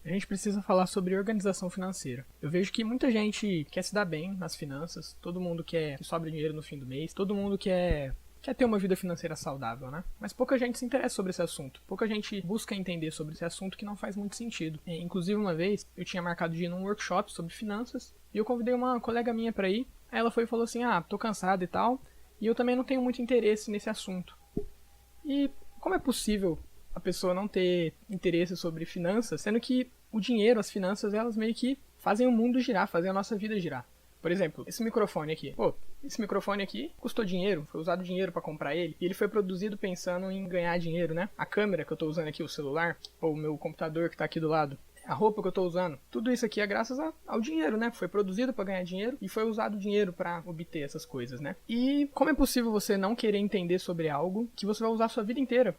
a gente precisa falar sobre organização financeira. Eu vejo que muita gente quer se dar bem nas finanças, todo mundo quer que sobre dinheiro no fim do mês, todo mundo quer ter uma vida financeira saudável, né? Mas pouca gente se interessa sobre esse assunto. Pouca gente busca entender sobre esse assunto que não faz muito sentido. Inclusive, uma vez, eu tinha marcado de ir num workshop sobre finanças e eu convidei uma colega minha pra ir. Aí ela foi e falou assim, tô cansada e tal, e eu também não tenho muito interesse nesse assunto. E como é possível a pessoa não ter interesse sobre finanças, sendo que o dinheiro, as finanças, elas meio que fazem o mundo girar, fazem a nossa vida girar? Por exemplo, esse microfone aqui. Esse microfone aqui custou dinheiro, foi usado dinheiro pra comprar ele, e ele foi produzido pensando em ganhar dinheiro, né? A câmera que eu tô usando aqui, o celular, ou o meu computador que tá aqui do lado, a roupa que eu tô usando, tudo isso aqui é graças ao dinheiro, né? Foi produzido para ganhar dinheiro e foi usado dinheiro para obter essas coisas, né? E como é possível você não querer entender sobre algo que você vai usar a sua vida inteira?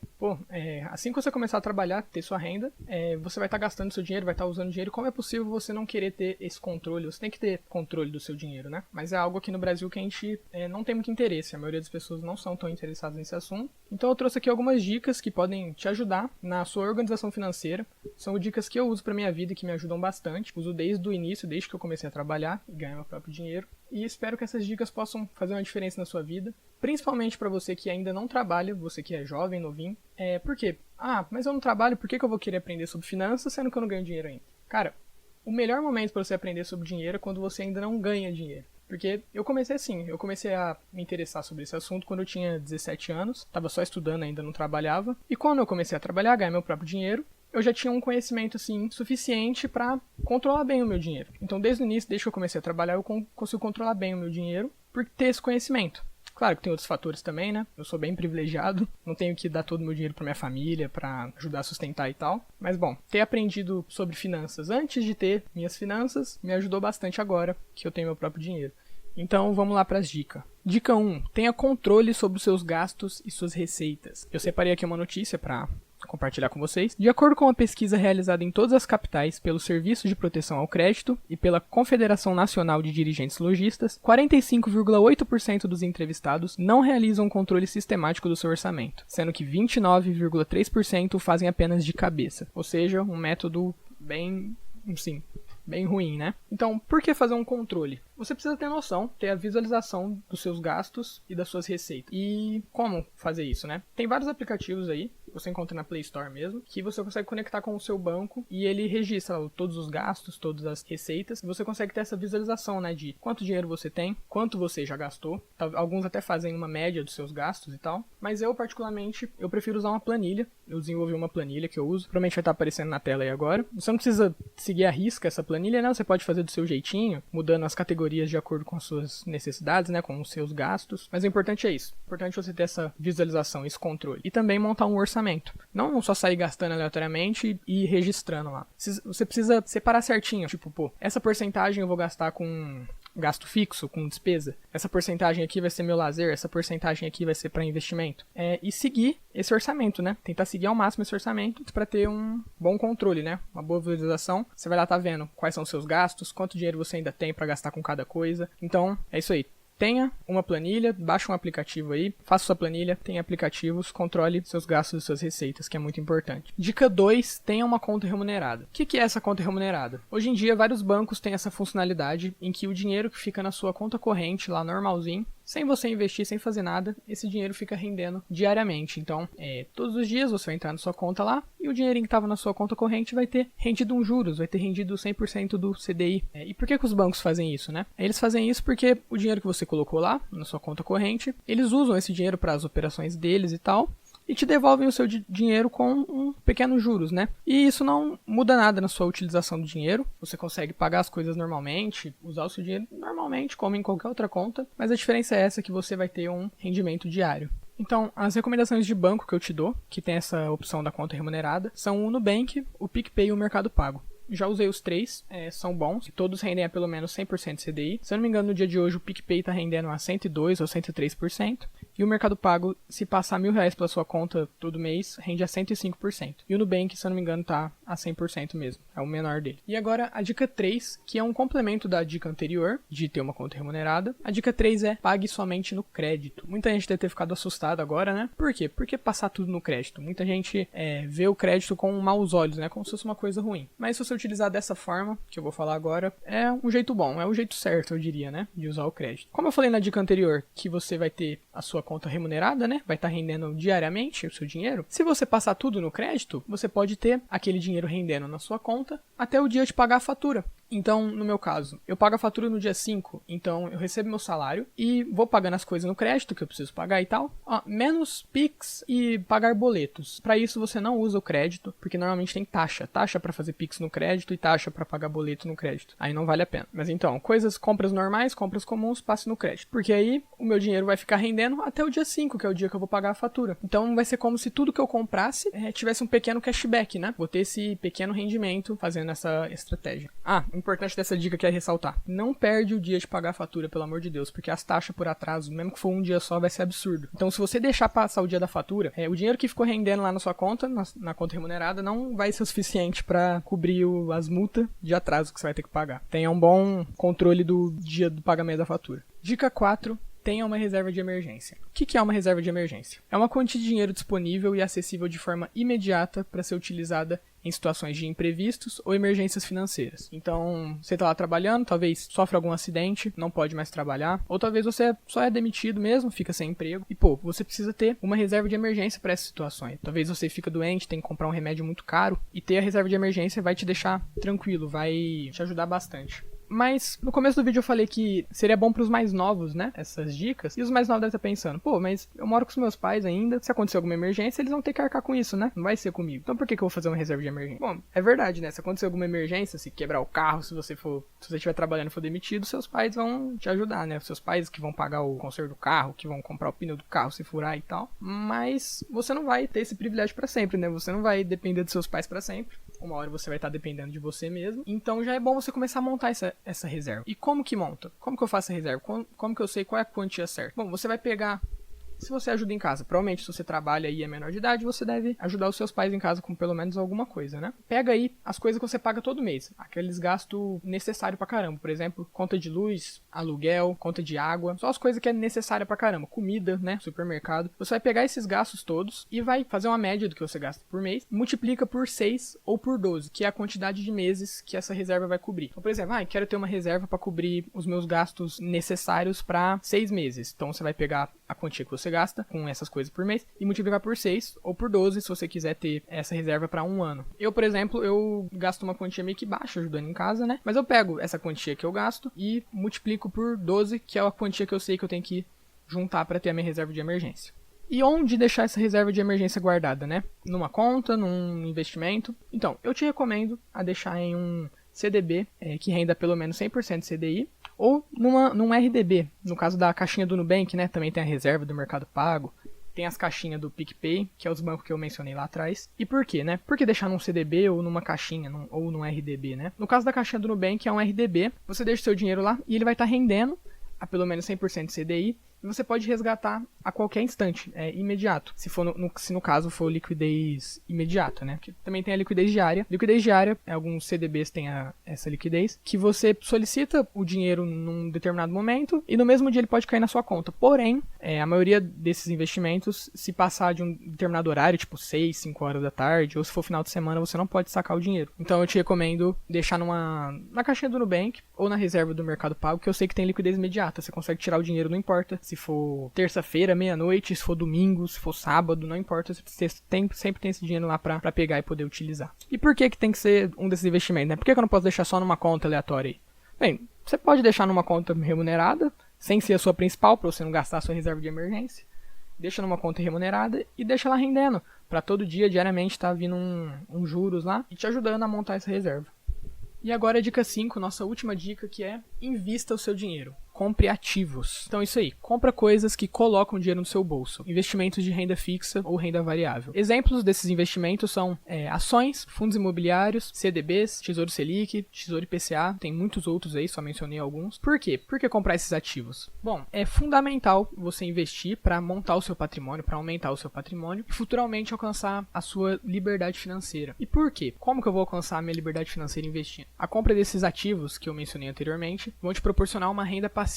Assim que você começar a trabalhar, ter sua renda, você vai estar gastando seu dinheiro, vai estar usando dinheiro. Como é possível você não querer ter esse controle? Você tem que ter controle do seu dinheiro, né? Mas é algo aqui no Brasil que a gente não tem muito interesse. A maioria das pessoas não são tão interessadas nesse assunto. Então eu trouxe aqui algumas dicas que podem te ajudar na sua organização financeira. São dicas que eu uso para minha vida e que me ajudam bastante. Uso desde o início, desde que eu comecei a trabalhar e ganhar meu próprio dinheiro. E espero que essas dicas possam fazer uma diferença na sua vida. Principalmente para você que ainda não trabalha, você que é jovem, novinho. Por quê? Mas eu não trabalho, por que eu vou querer aprender sobre finanças sendo que eu não ganho dinheiro ainda? Cara, o melhor momento para você aprender sobre dinheiro é quando você ainda não ganha dinheiro. Porque eu comecei assim, eu comecei a me interessar sobre esse assunto quando eu tinha 17 anos. Tava só estudando, ainda não trabalhava. E quando eu comecei a trabalhar, ganhar meu próprio dinheiro, eu já tinha um conhecimento, assim, suficiente para controlar bem o meu dinheiro. Então, desde o início, desde que eu comecei a trabalhar, eu consigo controlar bem o meu dinheiro por ter esse conhecimento. Claro que tem outros fatores também, né? Eu sou bem privilegiado, não tenho que dar todo o meu dinheiro pra minha família, pra ajudar a sustentar e tal. Mas, bom, ter aprendido sobre finanças antes de ter minhas finanças me ajudou bastante agora que eu tenho meu próprio dinheiro. Então, vamos lá para as dicas. Dica 1. Tenha controle sobre os seus gastos e suas receitas. Eu separei aqui uma notícia para compartilhar com vocês. De acordo com uma pesquisa realizada em todas as capitais pelo Serviço de Proteção ao Crédito e pela Confederação Nacional de Dirigentes Lojistas, 45,8% dos entrevistados não realizam um controle sistemático do seu orçamento, sendo que 29,3% fazem apenas de cabeça. Ou seja, um método bem ruim, né? Então, por que fazer um controle? Você precisa ter noção, ter a visualização dos seus gastos e das suas receitas. E como fazer isso, né? Tem vários aplicativos aí, você encontra na Play Store mesmo, que você consegue conectar com o seu banco e ele registra todos os gastos, todas as receitas, e você consegue ter essa visualização, né, de quanto dinheiro você tem, quanto você já gastou. Alguns até fazem uma média dos seus gastos e tal, mas eu, particularmente, eu prefiro usar uma planilha. Eu desenvolvi uma planilha que eu uso, provavelmente vai estar aparecendo na tela aí agora. Você não precisa seguir à risca essa planilha, né? Você pode fazer do seu jeitinho, mudando as categorias de acordo com as suas necessidades, né, com os seus gastos. Mas o importante é isso. O importante é você ter essa visualização, esse controle. E também montar um orçamento. Não só sair gastando aleatoriamente e ir registrando lá. Você precisa separar certinho. Tipo, essa porcentagem eu vou gastar com gasto fixo, com despesa. Essa porcentagem aqui vai ser meu lazer. Essa porcentagem aqui vai ser para investimento. E seguir esse orçamento, né? Tentar seguir ao máximo esse orçamento para ter um bom controle, né? Uma boa visualização. Você vai lá vendo quais são os seus gastos, quanto dinheiro você ainda tem para gastar com cada coisa. Então, é isso aí. Tenha uma planilha, baixe um aplicativo aí, faça sua planilha, tenha aplicativos, controle seus gastos e suas receitas, que é muito importante. Dica 2, tenha uma conta remunerada. O que é essa conta remunerada? Hoje em dia, vários bancos têm essa funcionalidade em que o dinheiro que fica na sua conta corrente, lá normalzinho, sem você investir, sem fazer nada, esse dinheiro fica rendendo diariamente. Então, todos os dias você vai entrar na sua conta lá e o dinheirinho que estava na sua conta corrente vai ter rendido um juros, vai ter rendido 100% do CDI. E por que os bancos fazem isso, né? Eles fazem isso porque o dinheiro que você colocou lá na sua conta corrente, eles usam esse dinheiro para as operações deles e tal, e te devolvem o seu dinheiro com um pequeno juros, né? E isso não muda nada na sua utilização do dinheiro. Você consegue pagar as coisas normalmente, usar o seu dinheiro normalmente, como em qualquer outra conta, mas a diferença é essa, que você vai ter um rendimento diário. Então, as recomendações de banco que eu te dou, que tem essa opção da conta remunerada, são o Nubank, o PicPay e o Mercado Pago. Já usei os três, são bons, todos rendem a pelo menos 100% CDI. Se eu não me engano, no dia de hoje o PicPay está rendendo a 102% ou 103%. E o Mercado Pago, se passar R$1.000 pela sua conta todo mês, rende a 105%. E o Nubank, se eu não me engano, está a 100% mesmo, é o menor dele. E agora a dica 3, que é um complemento da dica anterior, de ter uma conta remunerada. A dica 3 é pague somente no crédito. Muita gente deve ter ficado assustada agora, né? Por quê? Porque passar tudo no crédito. Muita gente vê o crédito com maus olhos, né? Como se fosse uma coisa ruim. Mas se você utilizar dessa forma, que eu vou falar agora, é um jeito bom, é o jeito certo, eu diria, né? De usar o crédito. Como eu falei na dica anterior, que você vai ter a sua conta remunerada, né? Vai estar rendendo diariamente o seu dinheiro. Se você passar tudo no crédito, você pode ter aquele dinheiro rendendo na sua conta até o dia de pagar a fatura. Então, no meu caso, eu pago a fatura no dia 5, então eu recebo meu salário e vou pagando as coisas no crédito que eu preciso pagar e tal, menos Pix e pagar boletos. Para isso você não usa o crédito, porque normalmente tem taxa para fazer Pix no crédito e taxa para pagar boleto no crédito. Aí não vale a pena. Mas então, compras normais, compras comuns, passe no crédito, porque aí o meu dinheiro vai ficar rendendo até o dia 5, que é o dia que eu vou pagar a fatura. Então vai ser como se tudo que eu comprasse tivesse um pequeno cashback, né? Vou ter esse pequeno rendimento fazendo essa estratégia. O importante dessa dica que é ressaltar: não perde o dia de pagar a fatura, pelo amor de Deus, porque as taxas por atraso, mesmo que for um dia só, vai ser absurdo. Então, se você deixar passar o dia da fatura, o dinheiro que ficou rendendo lá na sua conta, na conta remunerada, não vai ser o suficiente para cobrir as multas de atraso que você vai ter que pagar. Tenha um bom controle do dia do pagamento da fatura. Dica 4. Tenha uma reserva de emergência. O que é uma reserva de emergência? É uma quantia de dinheiro disponível e acessível de forma imediata para ser utilizada em situações de imprevistos ou emergências financeiras. Então, você está lá trabalhando, talvez sofre algum acidente, não pode mais trabalhar, ou talvez você só é demitido mesmo, fica sem emprego, e você precisa ter uma reserva de emergência para essas situações. Talvez você fica doente, tem que comprar um remédio muito caro, e ter a reserva de emergência vai te deixar tranquilo, vai te ajudar bastante. Mas no começo do vídeo eu falei que seria bom para os mais novos, né, essas dicas. E os mais novos devem estar pensando: mas eu moro com os meus pais ainda, se acontecer alguma emergência, eles vão ter que arcar com isso, né? Não vai ser comigo. Então por que eu vou fazer uma reserva de emergência? Bom, é verdade, né? Se acontecer alguma emergência, se quebrar o carro, se você estiver trabalhando e for demitido, seus pais vão te ajudar, né? Seus pais que vão pagar o conserto do carro, que vão comprar o pneu do carro se furar e tal. Mas você não vai ter esse privilégio para sempre, né? Você não vai depender dos seus pais para sempre. Uma hora você vai estar dependendo de você mesmo. Então já é bom você começar a montar essa reserva. E como que monta? Como que eu faço a reserva? Como que eu sei qual é a quantia certa? Bom, você vai pegar... Se você ajuda em casa, provavelmente se você trabalha e é menor de idade, você deve ajudar os seus pais em casa com pelo menos alguma coisa, né? Pega aí as coisas que você paga todo mês, aqueles gastos necessários pra caramba. Por exemplo, conta de luz, aluguel, conta de água, só as coisas que é necessária pra caramba. Comida, né? Supermercado. Você vai pegar esses gastos todos e vai fazer uma média do que você gasta por mês, multiplica por 6 ou por 12, que é a quantidade de meses que essa reserva vai cobrir. Então, por exemplo, quero ter uma reserva para cobrir os meus gastos necessários para 6 meses. Então, você vai pegar a quantia que você gasta com essas coisas por mês e multiplicar por 6 ou por 12 se você quiser ter essa reserva para um ano. Eu, por exemplo, eu gasto uma quantia meio que baixa ajudando em casa, né? Mas eu pego essa quantia que eu gasto e multiplico por 12, que é a quantia que eu sei que eu tenho que juntar para ter a minha reserva de emergência. E onde deixar essa reserva de emergência guardada, né? Numa conta, num investimento? Então, eu te recomendo a deixar em um CDB, que renda pelo menos 100% CDI, ou num RDB, no caso da caixinha do Nubank, né? Também tem a reserva do Mercado Pago, tem as caixinhas do PicPay, que é os bancos que eu mencionei lá atrás. E por quê, né? Por que deixar num CDB ou numa caixinha, ou num RDB, né? No caso da caixinha do Nubank, é um RDB, você deixa o seu dinheiro lá e ele vai estar rendendo a pelo menos 100% CDI, e você pode resgatar a qualquer instante, imediato. Se no caso for liquidez imediata, né? Que também tem a liquidez diária. Liquidez diária, alguns CDBs têm essa liquidez, que você solicita o dinheiro num determinado momento e no mesmo dia ele pode cair na sua conta. Porém, a maioria desses investimentos, se passar de um determinado horário, tipo 6, 5 horas da tarde, ou se for final de semana, você não pode sacar o dinheiro. Então eu te recomendo deixar na caixinha do Nubank ou na reserva do Mercado Pago, que eu sei que tem liquidez imediata. Você consegue tirar o dinheiro, não importa se for terça-feira, meia-noite, se for domingo, se for sábado, não importa, você sempre tem esse dinheiro lá pra pegar e poder utilizar. E por que tem que ser um desses investimentos, né? Por que eu não posso deixar só numa conta aleatória aí? Bem, você pode deixar numa conta remunerada, sem ser a sua principal, pra você não gastar a sua reserva de emergência. Deixa numa conta remunerada e deixa lá rendendo, pra todo dia, diariamente, tá vindo um juros lá e te ajudando a montar essa reserva. E agora a dica 5, nossa última dica, que é invista o seu dinheiro. compre ativos. Então isso aí, compra coisas que colocam dinheiro no seu bolso. Investimentos de renda fixa ou renda variável. Exemplos desses investimentos são ações, fundos imobiliários, CDBs, Tesouro Selic, Tesouro IPCA, tem muitos outros aí, só mencionei alguns. Por quê? Por que comprar esses ativos? Bom, é fundamental você investir para montar o seu patrimônio, para aumentar o seu patrimônio e futuramente alcançar a sua liberdade financeira. E por quê? Como que eu vou alcançar a minha liberdade financeira investindo? A compra desses ativos que eu mencionei anteriormente vão te proporcionar uma renda passiva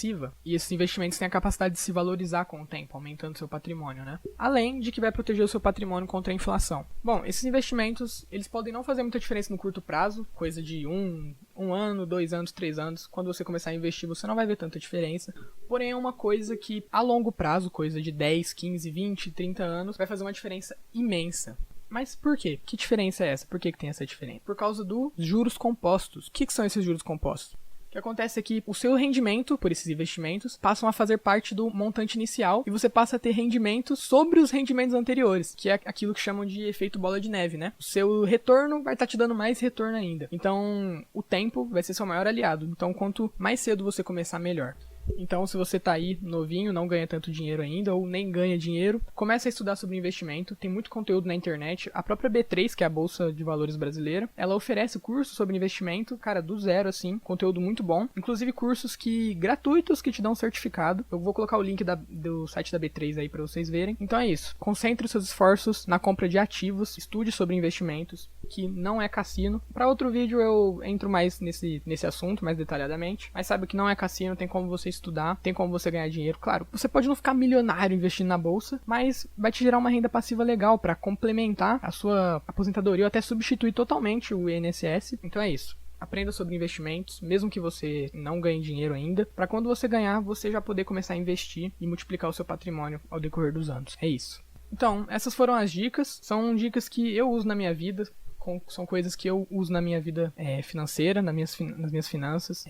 e esses investimentos têm a capacidade de se valorizar com o tempo, aumentando seu patrimônio, né? Além de que vai proteger o seu patrimônio contra a inflação. Bom, esses investimentos, eles podem não fazer muita diferença no curto prazo, coisa de um ano, 2 anos, 3 anos. Quando você começar a investir, você não vai ver tanta diferença. Porém, é uma coisa que, a longo prazo, coisa de 10, 15, 20, 30 anos, vai fazer uma diferença imensa. Mas por quê? Que diferença é essa? Por que tem essa diferença? Por causa dos juros compostos. O que são esses juros compostos? O que acontece é que o seu rendimento por esses investimentos passam a fazer parte do montante inicial e você passa a ter rendimentos sobre os rendimentos anteriores, que é aquilo que chamam de efeito bola de neve, né? O seu retorno vai estar te dando mais retorno ainda. Então, o tempo vai ser seu maior aliado. Então, quanto mais cedo você começar, melhor. Então, se você tá aí novinho, não ganha tanto dinheiro ainda, ou nem ganha dinheiro, comece a estudar sobre investimento, tem muito conteúdo na internet. A própria B3, que é a Bolsa de Valores brasileira, ela oferece cursos sobre investimento, cara, do zero, assim, conteúdo muito bom. Inclusive cursos gratuitos que te dão certificado. Eu vou colocar o link do site da B3 aí pra vocês verem. Então é isso, concentre seus esforços na compra de ativos, estude sobre investimentos, que não é cassino. Para outro vídeo eu entro mais nesse assunto, mais detalhadamente, mas sabe que não é cassino, tem como você estudar, tem como você ganhar dinheiro. Claro, você pode não ficar milionário investindo na bolsa, mas vai te gerar uma renda passiva legal para complementar a sua aposentadoria ou até substituir totalmente o INSS. Então é isso. Aprenda sobre investimentos, mesmo que você não ganhe dinheiro ainda, para quando você ganhar, você já poder começar a investir e multiplicar o seu patrimônio ao decorrer dos anos. É isso. Então, essas foram as dicas. São dicas que eu uso na minha vida. São coisas que eu uso na minha vida financeira, nas minhas finanças.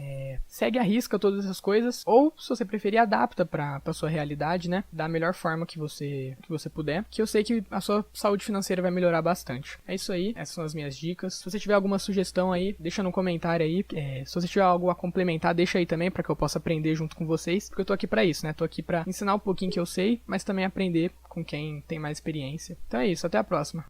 Segue à risca todas essas coisas, ou, se você preferir, adapta para sua realidade, né? Da melhor forma que você puder, que eu sei que a sua saúde financeira vai melhorar bastante. É isso aí, essas são as minhas dicas. Se você tiver alguma sugestão aí, deixa no comentário aí. Se você tiver algo a complementar, deixa aí também, para que eu possa aprender junto com vocês, porque eu tô aqui para isso, né? Tô aqui para ensinar um pouquinho que eu sei, mas também aprender com quem tem mais experiência. Então é isso, até a próxima.